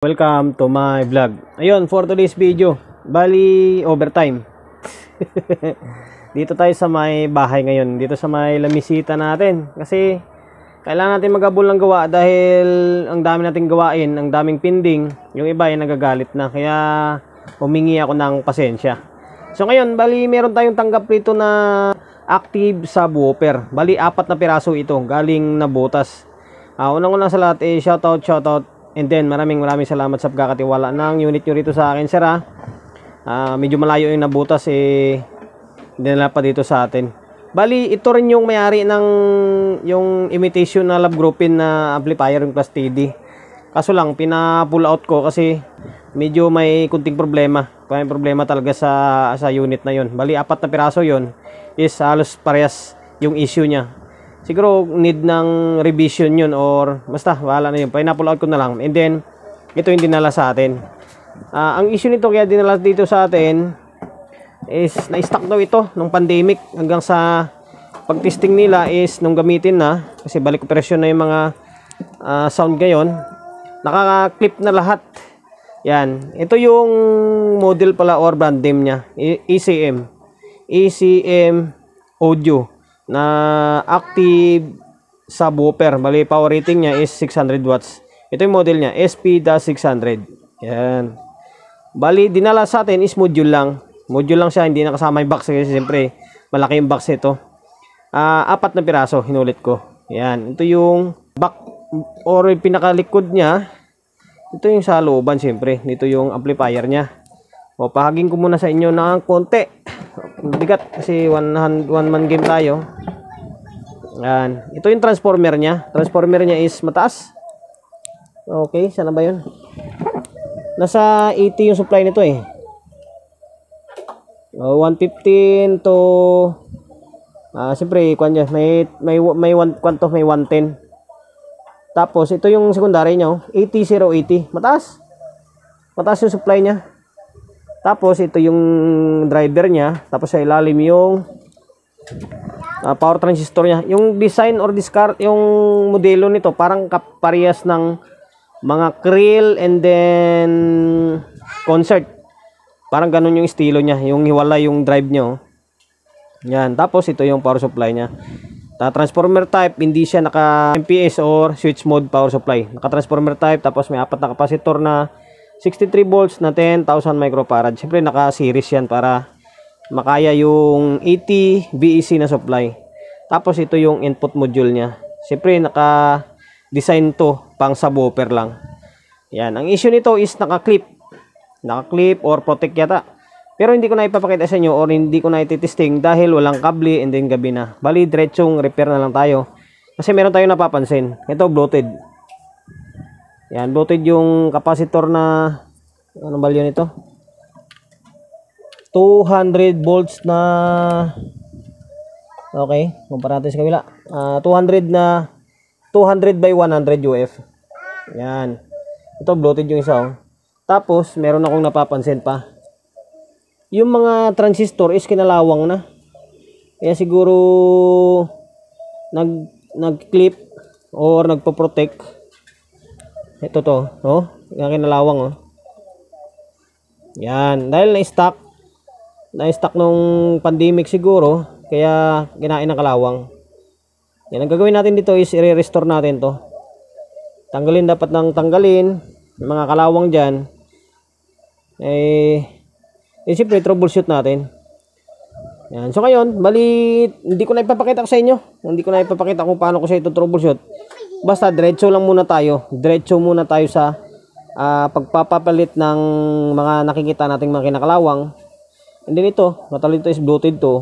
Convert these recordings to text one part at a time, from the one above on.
Welcome to my vlog. Ayun, for today's video, bali overtime. Dito tayo sa may bahay ngayon, dito sa may lamisita natin. Kasi kailangan natin magabol ng gawa dahil ang dami nating gawain, ang daming pending. Yung iba ay nagagalit na, kaya humingi ako ng pasensya. So ngayon, bali meron tayong tanggap rito na active subwoofer. Bali 4 na piraso ito, galing na butas. Unang-unang sa lahat, shoutout. And then maraming salamat sa pagkakatiwala ng unit nyo rito sa akin, sir. Medyo malayo yung nabutas, dinala pa dito sa atin. Bali ito rin yung may-ari ng yung imitation na lab grouping na amplifier, yung Class TD. Kaso lang pina-pull out ko kasi medyo may kunting problema. May problema talaga sa unit na yon. Bali 4 na piraso yon, is halos parehas yung issue niya. Siguro need ng revision yun, or basta wala na yun, pina-pull out ko na lang. And then ito yung dinala sa atin. Ang issue nito kaya dinala dito sa atin is na-stock daw ito nung pandemic, hanggang sa pag-testing nila is nung gamitin na, kasi balik operasyon na yung mga sound ngayon, nakaka-clip na lahat. Yan, ito yung model pala or brand name nya, ECM audio na active subwoofer. Bali power rating nya is 600 watts. Ito yung model nya, SP-600. Yan. Bali dinala sa atin is module lang. Module lang siya, hindi nakasama yung box kasi siyempre malaki yung box nito. 4 na piraso, hinulit ko. Yan. Ito yung back or yung pinakalikod nya. Ito yung sa looban siyempre. Dito yung amplifier nya. O pahaging ko muna sa inyo ng konti. Bigat kasi one man game tayo. Yan. Ito yung transformer nya. Transformer nya is mataas. Okay, sana ba yun? Nasa 80 yung supply nito 115 to siyempre kwan dyan, may 110. Tapos ito yung secondary nya 80 mataas yung supply nya. Tapos ito yung driver nya. Tapos sa ilalim yung power transistor nya. Yung design or discard, yung modelo nito parang parehas ng mga Krill and then Concert. Parang ganun yung estilo nya, yung hiwalay yung drive nya. Yan. Tapos ito yung power supply nya. Transformer type, hindi siya naka MPS or switch mode power supply. Naka transformer type, tapos may 4 na capacitor na 63 volts na 10,000 microfarad. Siyempre naka-series yan para makaya yung 80 VEC na supply. Tapos ito yung input module nya. Siyempre naka-design to pang subwoofer lang. Yan. Ang issue nito is naka-clip. Naka-clip or protect yata. Pero hindi ko na ipapakita sa inyo or hindi ko na ititesting dahil walang kable and then gabi na. Bali, diretsong repair na lang tayo. Kasi meron tayong napapansin. Ito, bloated. Yan, bloated yung capacitor na, ano value nito? 200 volts na, okay, kumpara natin sa kabila. 200 by 100 UF. Yan. Ito, bloated yung isa. Tapos, meron akong napapansin pa. Yung mga transistor is kinalawang na. Kaya siguro, nag-clip or nagpo-protect. Ito to, yung kinalawang, Yan, dahil na-stock nung pandemic siguro, kaya kinain ng kalawang. Yan, ang gagawin natin dito is i-restore natin to. Tanggalin dapat ng tanggalin, mga kalawang dyan. Siyempre, troubleshoot natin. Yan, so ngayon, bali, hindi ko na ipapakita sa inyo. Hindi ko na ipapakita kung paano ko siya ito troubleshoot. Basta diretso lang muna tayo. Diretso muna tayo sa pagpapapalit ng mga nakikita nating mga kinakalawang. And then ito, natalito is bloated to.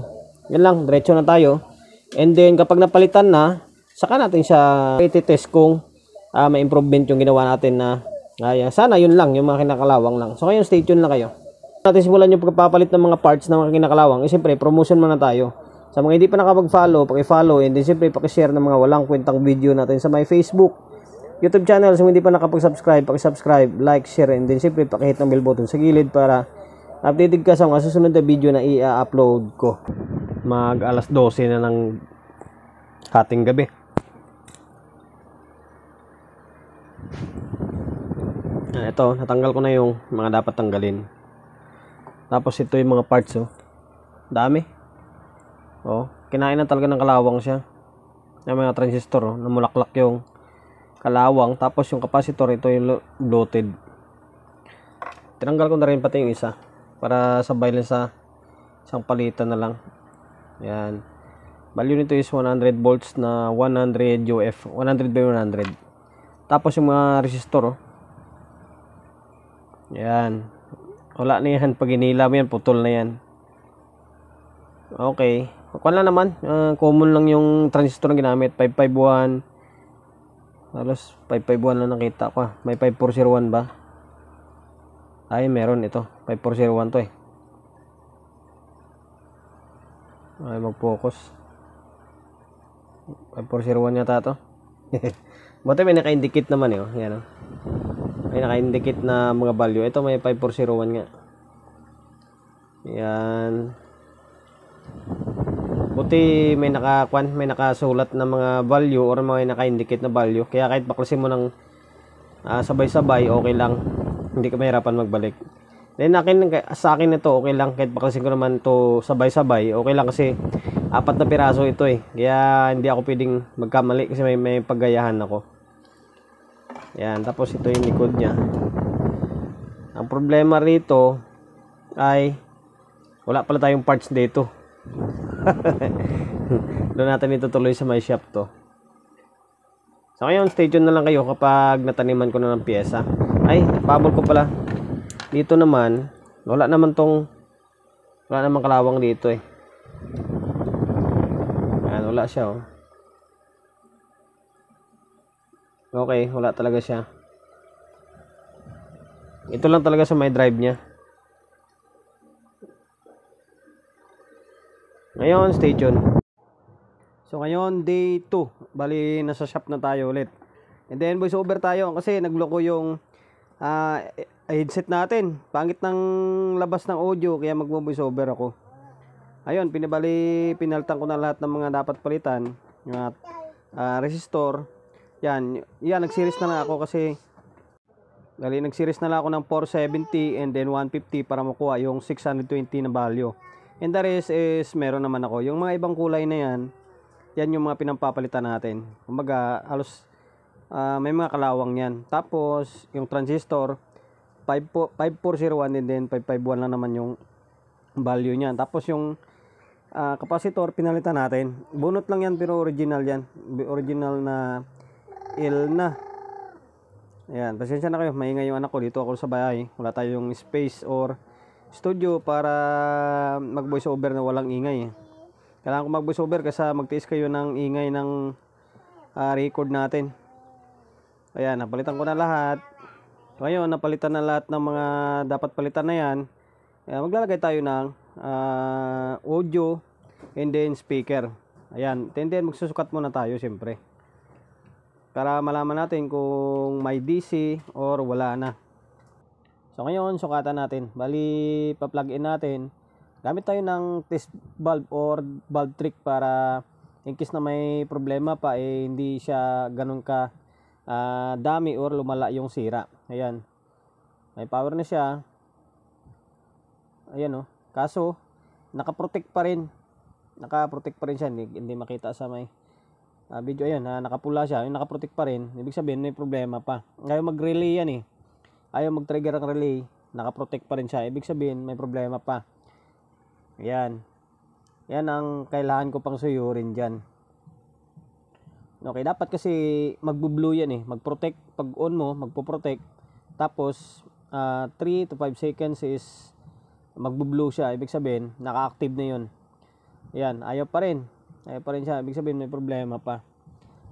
Yan lang, diretso na tayo. And then kapag napalitan na, saka natin siya i-test kung may improvement yung ginawa natin na sana yun lang, yung mga kinakalawang lang. So ngayon, stay tuned lang kayo. Natin simulan yung pagpapalit ng mga parts ng mga kinakalawang. Siyempre, promotion muna tayo. Sa mga hindi pa nakapag-follow, paki-follow, and then siyempre paki-share ng mga walang kwentang video natin sa my Facebook, YouTube channel. Sa mga hindi pa nakapag-subscribe, paki-subscribe, like, share, and then siyempre paki-hit ng bell button sa gilid para updated ka sa mga susunod na video na i-upload ko. Mag alas 12 na ng hating gabi. Ito, natanggal ko na yung mga dapat tanggalin. Tapos ito yung mga parts, oh. Dami. Oh, kinain na talaga ng kalawang siya. Yung mga transistor, oh, namulaklak yung kalawang. Tapos yung capacitor, ito yung bloated. Tinanggal ko na rin pati yung isa para sabay lang sa isang palitan na lang. Yan. Value nito is 100 volts na 100 UF. 100 by 100. Tapos yung mga resistor, oh. Yan. Wala na yan. Pag inila mo yan, putol na yan. Okay. Kuwan lang naman. Common lang yung transistor na ginamit. 551. Halos 551 lang nakita ko. May 5401 ba? Ay, meron ito. 5401 to eh. Ay, mag-focus. 5401 yata to. Buti may naka-indicate naman eh. Oh. Yan, oh. May naka-indicate na mga value. Ito may 5401 nga. Yan. Buti may nakasulat na mga value or may naka-indicate na value. Kaya kahit baklasin mo ng sabay-sabay, okay lang. Hindi ka mahirapan magbalik. Then sa akin ito, okay lang. Kahit baklasin ko naman to sabay-sabay, okay lang kasi 4 na piraso ito eh. Kaya hindi ako pwedeng magkamali kasi may paggayahan ako. Yan, tapos ito yung likod niya. Ang problema rito ay wala pala tayong parts dito. Doon natin itutuloy sa my shop to. So ngayon, stay tuned na lang kayo kapag nataniman ko na ng pyesa. Ay, pabol ko pala. Dito naman, wala naman kalawang dito eh. Yan, wala siya oh. Okay, wala talaga siya. Ito lang talaga sa may drive niya. Ngayon, stay tuned. So ngayon, day 2. Bali, nasa shop na tayo ulit. And then, voice over tayo kasi nagloko yung headset natin. Pangit ng labas ng audio, kaya magvo-voice over ako. Ayun, pinalitan ko na lahat ng mga dapat palitan. Yung resistor. Yan, nag-series na lang ako kasi nag-series na lang ako ng 470 and then 150 para makuha yung 620 na value. And the rest is meron naman ako. Yung mga ibang kulay na yan yung mga pinampapalitan natin. Kumbaga, halos may mga kalawang yan. Tapos, yung transistor, 5401 and then 551 lang naman yung value niyan. Tapos yung capacitor, pinalitan natin. Bunot lang yan pero original yan. Original na L na. Ayan, pasensya na kayo. Maingay yung anak ko. Dito ako sa bahay. Wala tayong space or studio para mag voice over na walang ingay. Kailangan ko mag voice over kasi magtiis kayo ng ingay ng record natin. Ayan, napalitan ko na lahat. Ngayon, napalitan na lahat ng mga dapat palitan na yan. Ayan, maglalagay tayo ng audio and then speaker. Ayan, and then magsusukat muna tayo siyempre. Para malaman natin kung may DC or wala na. So ngayon, sukatan natin. Bali, pa-plug in natin. Gamit tayo ng test valve or valve trick para in case na may problema pa hindi siya ganun ka dami or lumala yung sira. Ayan. May power na siya. Ayan oh. Kaso naka-protect pa rin. Naka-protect pa rin siya, hindi makita sa may video. Ayan, nakapula siya. Yung naka-protect pa rin. Ibig sabihin may problema pa. Ayaw mag-relay yan eh. Ayaw mag-trigger ang relay. Naka-protect pa rin siya. Ibig sabihin may problema pa. Ayan. Yan ang kailangan ko pang suyurin dyan. Okay, dapat kasi magbo-blue yan eh. Mag-protect. Pag on mo, magpo-protect. Tapos 3 to 5 seconds is magbo-blue siya. Ibig sabihin, naka-active na yun. Ayan, ayaw pa rin. Ayaw pa rin siya. Ibig sabihin, may problema pa.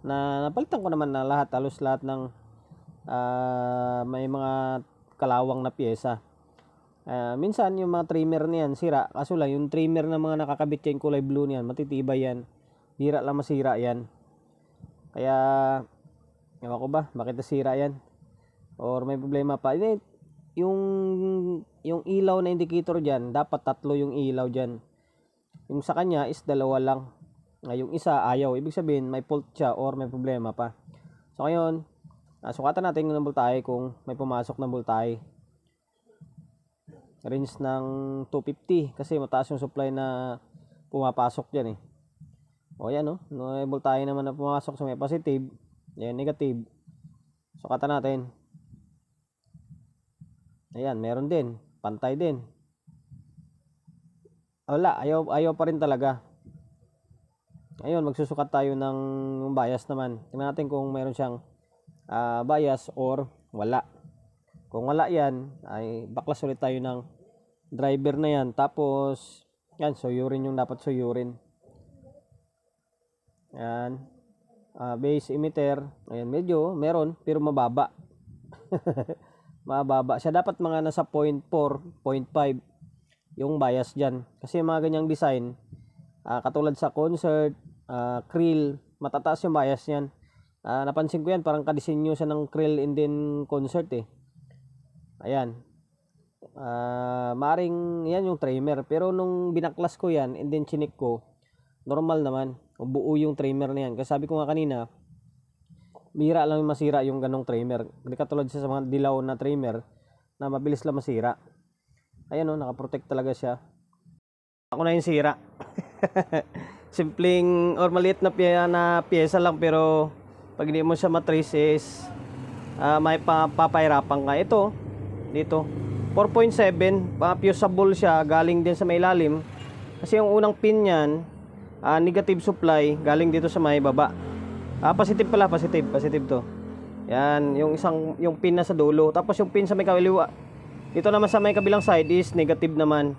Napalitan ko naman na lahat. Halos lahat ng may mga kalawang na pyesa. Minsan, yung mga trimmer niyan, sira. Kaso lang, yung trimmer na mga nakakabit yan, kulay blue niyan, matitibay yan. Bira lang masira yan. Kaya, ewan ko ba, bakit nasira yan? Or may problema pa. Yung ilaw na indicator dyan, dapat 3 yung ilaw dyan. Yung sa kanya is 2 lang. Yung isa ayaw. Ibig sabihin may fault siya or may problema pa. So ngayon, Sukatan natin ng voltahe kung may pumasok na voltahe. Range ng 250 kasi mataas yung supply na pumapasok dyan eh. O yan no, may voltahe naman na pumasok sa may positive, yan negative. Sukatan natin. Ayan, meron din, pantay din. Wala, ayaw pa rin talaga. Ayun, magsusukat tayo ng bias naman. Tingnan natin kung meron siyang bias or wala. Kung wala yan, ay baklas ulit tayo ng driver na yan. Tapos, yan, suyurin yung dapat suyurin. Yan. Base emitter. Ayan, medyo meron, pero mababa. Mababa. Siya dapat mga nasa 0.4, 0.5 yung bias dyan. Kasi yung mga ganyang design, katulad sa concert, krill, matataas yung bias niyan. Napansin ko yan, parang kadisenyo siya ng krill and then concert eh. Ayan. Maring yan yung trimmer. Pero nung binaklas ko yan and then chinik ko, normal naman. Buo yung trimmer na yan. Kasi sabi ko nga kanina, bihira lang yung masira yung ganong trimmer. Hindi katulad siya sa mga dilaw na trimmer na mabilis lang masira. Ayan o, nakaprotect talaga siya. Ako na yung sira. Simpleng or maliit na pyesa lang, pero pag hindi mo siya matrace is may papahirapan ka. Ito, dito 4.7, fusible siya, galing din sa may ilalim. Kasi yung unang pin niyan, negative supply, galing dito sa may baba. Positive pala, positive to. Yan, yung pin na sa dulo. Tapos yung pin sa may kaliwa, dito naman sa may kabilang side is negative naman.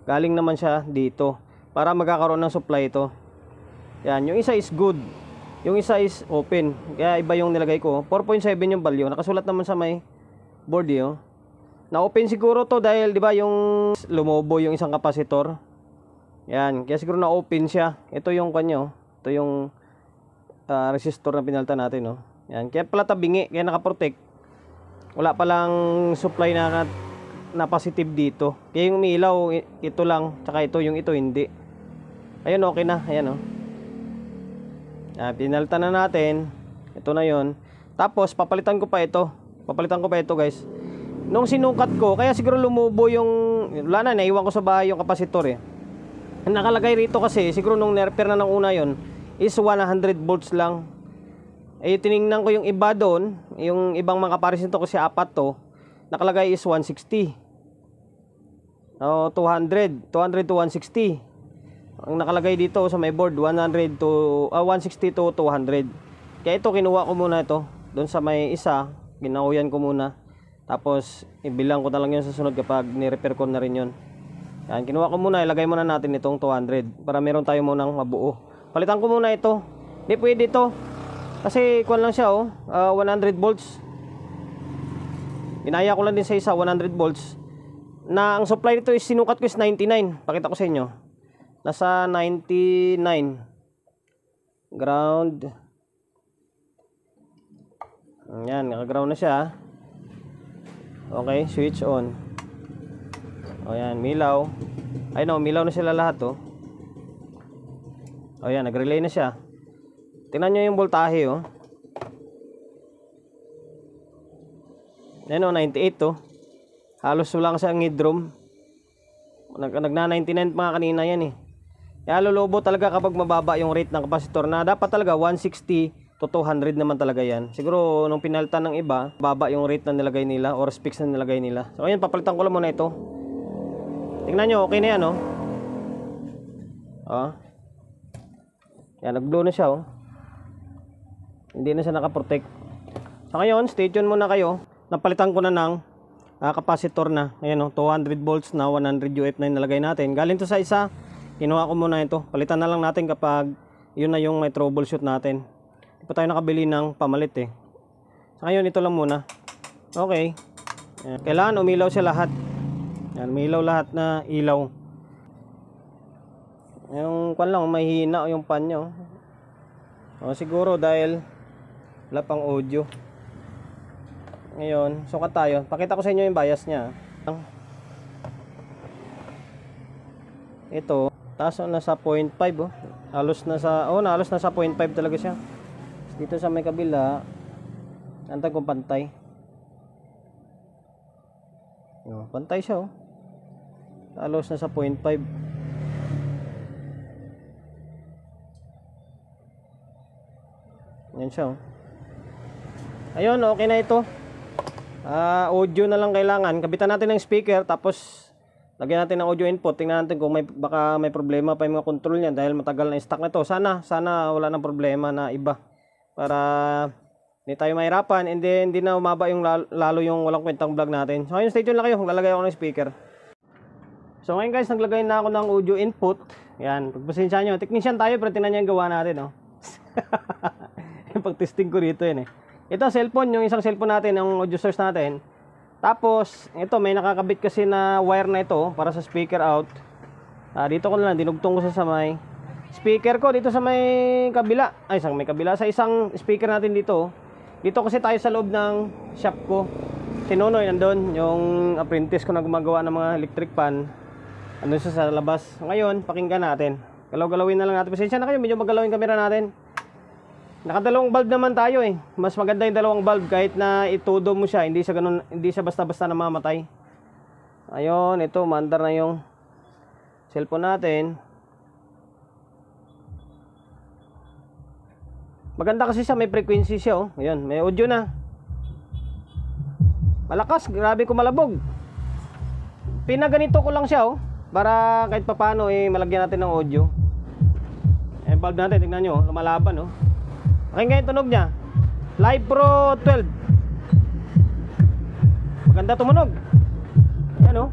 Galing naman siya dito para magkakaroon ng supply ito. Yan, yung isa is good. Yung isa is open. Kaya iba yung nilagay ko. 4.7 yung value. Nakasulat naman sa may board yun. Na-open siguro to dahil 'di ba yung lumobo yung isang kapasitor. Yan, kaya siguro na-open siya. Ito yung kanyo. Ito yung resistor na pinalitan natin, no. Yan, kaya pala tabingi, kaya naka-protect. Wala palang supply na positive dito. Kaya yung umiilaw, ito lang, tsaka ito, yung ito hindi. Ayun, okay na. Ayan, oh. Pinalitan na natin. Ito na yon. Tapos, papalitan ko pa ito. Guys. Nung sinukat ko, kaya siguro lumubo yung, wala na, naiwan ko sa bahay yung kapasitor eh. Nakalagay rito kasi, siguro nung nerper na ng una yon is 100 volts lang. Eh, tiningnan ko yung iba doon, yung ibang mga kaparisinto ko, si apat to, nakalagay is 160. 200 to 160. Ang nakalagay dito sa my board 160 to 200. Kaya ito kinuha ko muna ito doon sa may isa, ginauyan ko muna. Tapos ibilang ko na lang 'yon sa sunod kapag ni-repair ko na rin 'yon. Yan, kinuha ko muna, ilagay muna natin itong 200 para meron tayo munang mabuo. Palitan ko muna ito. Hindi pwede ito. Kasi kuwan lang siya 100 volts. Inaya ko lang din sa isa 100 volts. Na ang supply nito is sinukat ko is 99. Pakita ko sa inyo. Nasa 99. Ground. Ayan, naka-ground na siya. Okay, switch on. O yan, milaw. Ay no, milaw na sila lahat oh. O yan, nag-relay na siya. Tingnan nyo yung voltahe oh. Ayan oh, 98 oh. Halos wala sa ngidrom. Nagna-99 mga kanina yan eh. Kaya lulubo talaga kapag mababa yung rate ng kapasitor na dapat talaga 160 to 200 naman talaga yan. Siguro nung pinalitan ng iba, baba yung rate na nilagay nila or specs na nilagay nila. So ayun, papalitan ko lang muna ito. Tingnan nyo, okay na yan oh. Yan, nag-blow na siya oh. Hindi na siya nakaprotect. So ngayon, stay tuned muna kayo. Napalitan ko na ng kapasitor na. Ayan o, 200 volts na 100 UF na yung nalagay natin. Galing to sa isa. Kinuha ko muna ito. Palitan na lang natin kapag yun na yung may troubleshoot natin. Hindi pa tayo nakabili ng pamalit eh. So ngayon, ito lang muna. Okay. Ayan. Kailangan umilaw siya lahat. Ayan, umilaw lahat na ilaw. Yung kwan lang, mahina yung pan nyo. Siguro dahil wala pang audio. Ngayon, sukat tayo. Pakita ko sa inyo yung bias niya. Ito, taas na sa 0.5 oh. Halos na sa 0.5 talaga siya. Dito sa may kabila, Antay kung pantay. Pantay siya, oh. Halos na sa 0.5. Yan siya, oh. Ayun, okay na ito. Audio na lang kailangan. Kabitan natin ng speaker, tapos lagyan natin ng audio input. Tingnan natin kung baka may problema pa yung mga control niya dahil matagal na stock na ito. Sana wala nang problema na iba para hindi tayo mahirapan and then hindi na umaba yung lalo yung walang kwentang vlog natin. So ngayon, stay tuned lang kayo. Lalagay ako ng speaker. So ngayon guys, naglagay na ako ng audio input. Yan, pagpasensya nyo. Technician tayo pero tingnan nyo yung gawa natin, oh. Yung pag-testing ko rito yun, eh. Ito cellphone, yung isang cellphone natin, ang audio source natin. Tapos, ito may nakakabit kasi na wire na ito para sa speaker out. Dito ko na lang, dinugtong ko sa may speaker ko dito sa may kabila. Ay, sa may kabila, sa isang speaker natin dito. Dito kasi tayo sa loob ng shop ko. Si Nonoy nandun, yung apprentice ko na gumagawa ng mga electric pan. Andun siya sa labas. Ngayon, pakinggan natin. Galaw-galawin na lang natin. Pasensya na kayo, medyo magalaw yung camera natin. Nakadalawang bulb naman tayo, eh. Mas maganda yung dalawang bulb kahit na itudo mo siya. Hindi siya basta-basta namamatay. Ayun, ito, mandar na yung cellphone natin. Maganda kasi siya, may frequency siya, oh. Ayun, may audio na. Malakas, grabe ko malabog. Pinaganito ko lang siya, oh, para kahit papano malagyan natin ng audio. Bulb natin, tingnan nyo, lumalaban, oh. Pakinggan yung tunog niya. Live Pro 12. Maganda tumunog. Ayan, oh.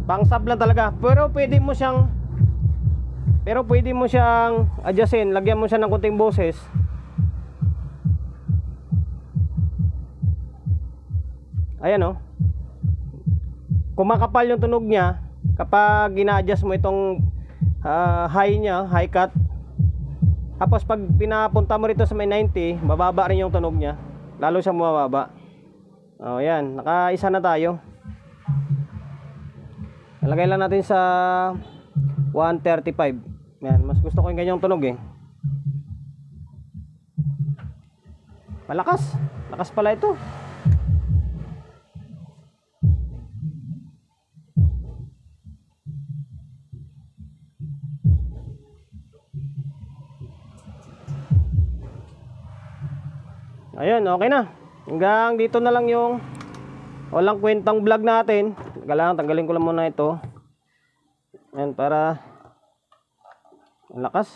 Pang-sub lang talaga. Pero pwede mo siyang adjustin. Lagyan mo siya ng kunting boses. Ayan, oh. Kumakapal yung tunog niya kapag gina-adjust mo itong high niya, high cut. Tapos pag pinapunta mo rito sa may 90, bababa rin yung tunog niya. Lalo siya bumababa. Oh, ayan. Naka-isa na tayo. Nalagay lang natin sa 135. Yan, mas gusto ko yung ganyang tunog, eh. Malakas. Lakas pala ito. Ayun, okay na. Hanggang dito na lang yung walang kwentang vlog natin. Tanggalin ko lang muna ito. Ayan, para lakas.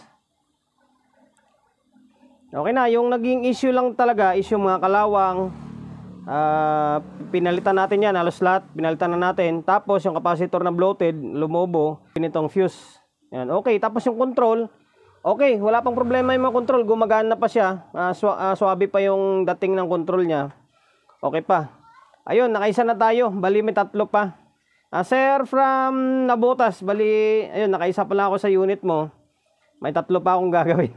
Okay na, yung naging issue lang talaga, issue mga kalawang. Pinalitan natin yan, halos lahat. Pinalitan na natin. Tapos yung capacitor na bloated, lumobo. Pinitong fuse. Ayan, okay, tapos yung control. Okay, wala pang problema yung mga control. Gumagana pa siya. Swabe pa yung dating ng control niya. Okay pa. Ayun, nakaisa na tayo. Bali may tatlo pa. Sir from Nabotas. Bali, ayun, nakaisa pala ako sa unit mo. May tatlo pa akong gagawin.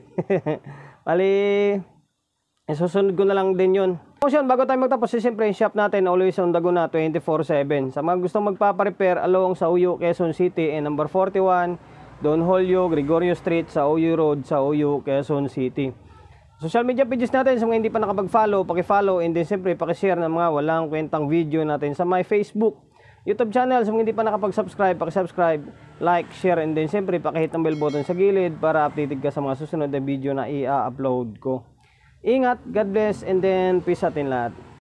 Bali, susunod ko na lang din yun. Yun, bago tayo magtapos, siyempre yung shop natin always on the go na 24/7. Sa mga gustong magpaparepair along sa Uyo, Quezon City and number 41 Don Julio, Gregorio Street sa Uyo Road sa Uyo, Quezon City. Social media pages natin, sa mga hindi pa nakapag-follow, paki-follow, and then siyempre paki-share ng mga walang kwentang video natin sa my Facebook, YouTube channel. Sa mga hindi pa nakapag-subscribe, paki-subscribe, like, share, and then siyempre paki-hit ng bell button sa gilid para updated ka sa mga susunod na video na i-upload ko. Ingat, God bless, and then peace atin lahat.